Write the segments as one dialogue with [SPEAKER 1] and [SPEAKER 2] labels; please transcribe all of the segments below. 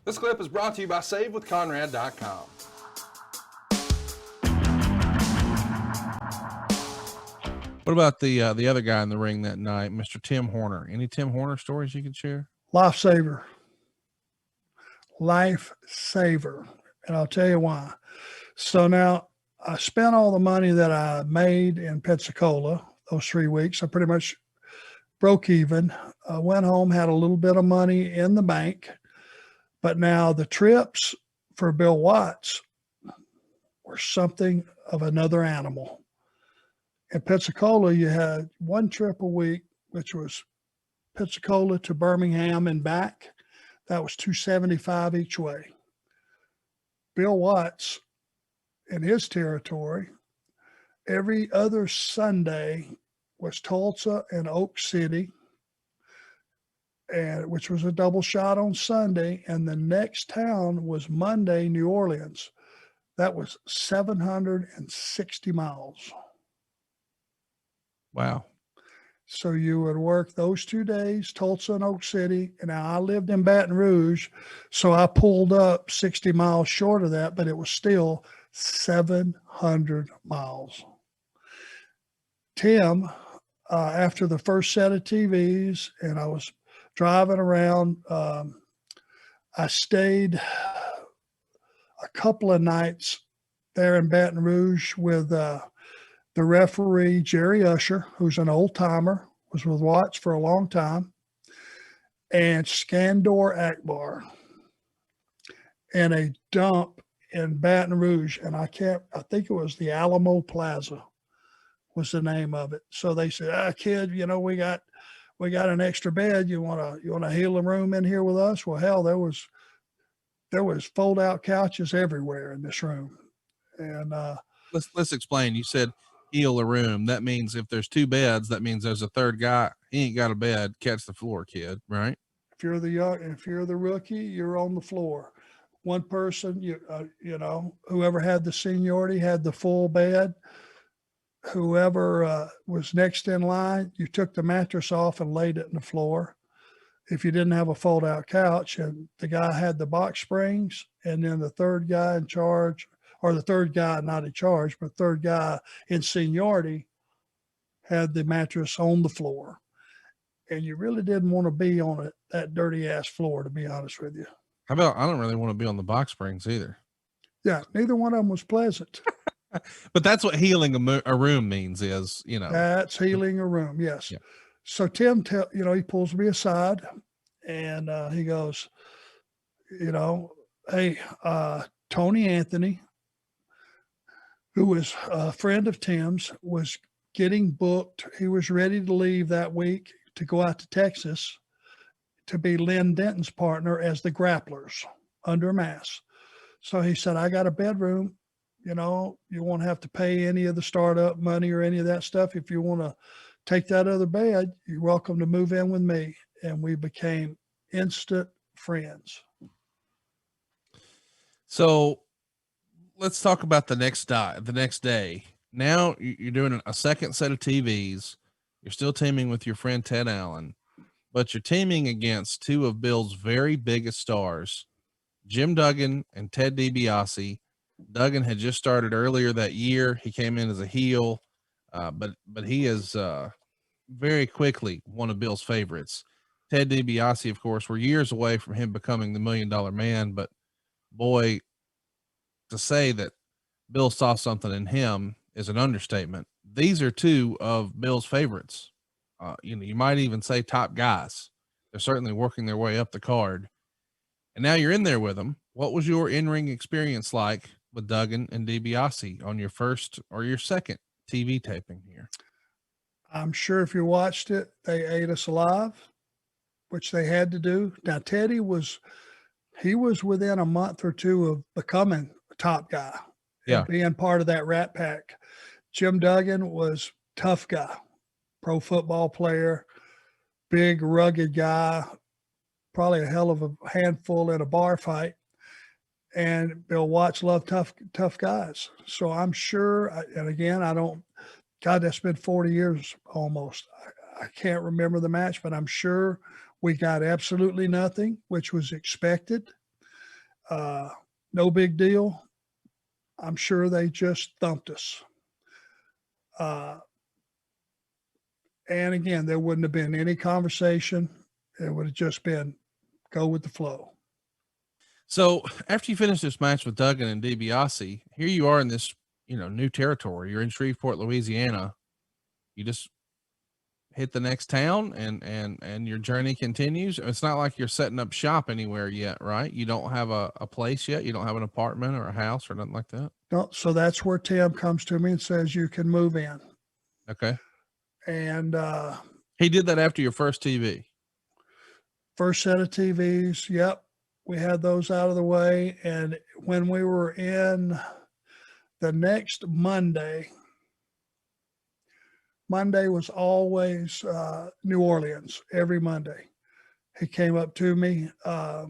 [SPEAKER 1] This clip is brought to you by SaveWithConrad.com.
[SPEAKER 2] What about the other guy in the ring that night, Mr. Tim Horner? Any Tim Horner stories you can share?
[SPEAKER 3] Lifesaver. And I'll tell you why. So now I spent all the money that I made in Pensacola those 3 weeks. I pretty much broke even. I went home, had a little bit of money in the bank. But now the trips for Bill Watts were something of another animal. In Pensacola, you had one trip a week, which was Pensacola to Birmingham and back. That was $275 each way. Bill Watts, in his territory, every other Sunday was Tulsa and Oak City, and which was a double shot on Sunday. And the next town was Monday, New Orleans. That was 760 miles.
[SPEAKER 2] Wow.
[SPEAKER 3] So you would work those 2 days, Tulsa and Oak City. And now I lived in Baton Rouge, so I pulled up 60 miles short of that, but it was still 700 miles. Tim, after the first set of TVs, and I was driving around, I stayed a couple of nights there in Baton Rouge with the referee, Jerry Usher, who's an old timer, was with Watts for a long time, and Skandor Akbar, and a dump in Baton Rouge. And I think it was the Alamo Plaza was the name of it. So they said, kid, we got an extra bed. You want to heal a room in here with us? Well, hell, there was fold out couches everywhere in this room. And
[SPEAKER 2] let's explain. You said heal a room. That means if there's 2 beds, that means there's a third guy. He ain't got a bed. Catch the floor, kid. Right?
[SPEAKER 3] If you're the rookie, you're on the floor. One person, whoever had the seniority had the full bed. Whoever was next in line, you took the mattress off and laid it in the floor. If you didn't have a fold-out couch, and the guy had the box springs, and then the third guy in charge, or the third guy not in charge, but third guy in seniority had the mattress on the floor. And you really didn't want to be on that dirty-ass floor, to be honest with you.
[SPEAKER 2] How about I don't really want to be on the box springs either.
[SPEAKER 3] Yeah, neither one of them was pleasant.
[SPEAKER 2] But that's what healing a room means is,
[SPEAKER 3] That's healing a room, yes.
[SPEAKER 2] Yeah.
[SPEAKER 3] So Tim, he pulls me aside, and he goes, hey, Tony Anthony, who was a friend of Tim's, was getting booked. He was ready to leave that week to go out to Texas to be Lynn Denton's partner as the Grapplers under Mass. So he said, I got a bedroom. You won't have to pay any of the startup money or any of that stuff. If you want to take that other bed, you're welcome to move in with me. And we became instant friends.
[SPEAKER 2] So let's talk about the next day. Now you're doing a second set of TVs. You're still teaming with your friend Ted Allen, but you're teaming against 2 of Bill's very biggest stars, Jim Duggan and Ted DiBiase. Duggan had just started earlier that year. He came in as a heel, but he is very quickly one of Bill's favorites. Ted DiBiase, of course, we're years away from him becoming the $1 Million Man, but boy, to say that Bill saw something in him is an understatement. These are 2 of Bill's favorites. You might even say top guys. They're certainly working their way up the card. And now you're in there with them. What was your in-ring experience like with Duggan and DiBiase on your first or your second TV taping here?
[SPEAKER 3] I'm sure if you watched it, they ate us alive, which they had to do. Now, Teddy was within a month or 2 of becoming a top guy.
[SPEAKER 2] Yeah.
[SPEAKER 3] Being part of that Rat Pack. Jim Duggan was tough guy, pro football player, big, rugged guy, probably a hell of a handful in a bar fight. And Bill Watts loved tough guys. So I'm sure, and again, that's been 40 years almost. I can't remember the match, but I'm sure we got absolutely nothing, which was expected. No big deal. I'm sure they just thumped us. And again, there wouldn't have been any conversation. It would have just been go with the flow.
[SPEAKER 2] So after you finish this match with Duggan and DiBiase, here you are in this, new territory. You're in Shreveport, Louisiana. You just hit the next town and your journey continues. It's not like you're setting up shop anywhere yet, right? You don't have a place yet. You don't have an apartment or a house or nothing like that.
[SPEAKER 3] No, so that's where Tim comes to me and says, you can move in.
[SPEAKER 2] Okay.
[SPEAKER 3] And
[SPEAKER 2] he did that after your first TV.
[SPEAKER 3] First set of TVs. Yep. We had those out of the way. And when we were in the next Monday was always New Orleans every Monday. He came up to me at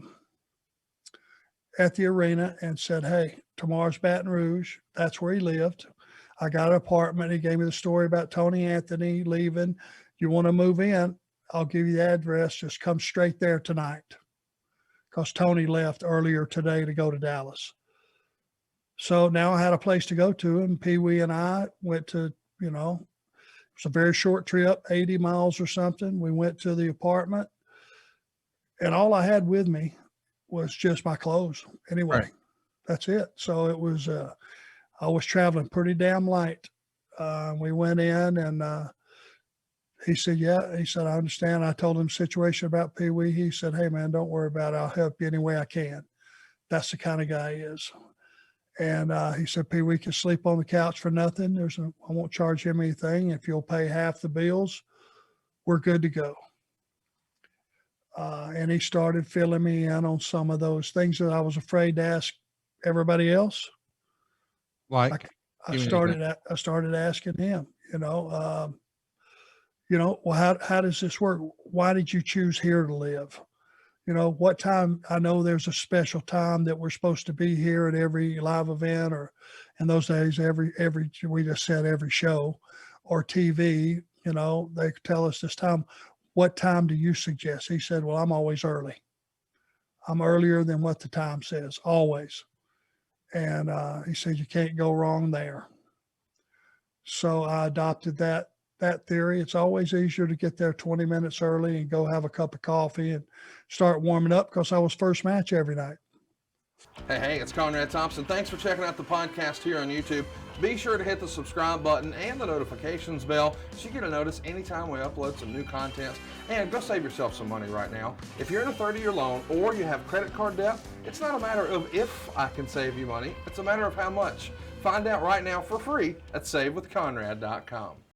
[SPEAKER 3] the arena and said, hey, tomorrow's Baton Rouge. That's where he lived. I got an apartment. He gave me the story about Tony Anthony leaving. You want to move in? I'll give you the address. Just come straight there tonight. Because Tony left earlier today to go to Dallas. So now I had a place to go to, and Pee Wee and I went to, it was a very short trip, 80 miles or something. We went to the apartment, and all I had with me was just my clothes. Anyway, right. That's it. So it was, I was traveling pretty damn light. We went in, and he said, yeah. He said, I understand. I told him the situation about Pee Wee. He said, hey, man, don't worry about it. I'll help you any way I can. That's the kind of guy he is. And he said, Pee Wee can sleep on the couch for nothing. I won't charge him anything. If you'll pay half the bills, we're good to go. And he started filling me in on some of those things that I was afraid to ask everybody else.
[SPEAKER 2] Like
[SPEAKER 3] I started asking him, well, how does this work? Why did you choose here to live? What time? I know there's a special time that we're supposed to be here at every live event, or in those days, we just said every show or TV, they tell us this time. What time do you suggest? He said, well, I'm always early. I'm earlier than what the time says, always. And he said, you can't go wrong there. So I adopted that theory. It's always easier to get there 20 minutes early and go have a cup of coffee and start warming up, because I was first match every night.
[SPEAKER 1] Hey, it's Conrad Thompson. Thanks for checking out the podcast here on YouTube. Be sure to hit the subscribe button and the notifications bell so you get a notice anytime we upload some new content. And go save yourself some money right now. If you're in a 30-year loan or you have credit card debt, it's not a matter of if I can save you money. It's a matter of how much. Find out right now for free at SaveWithConrad.com.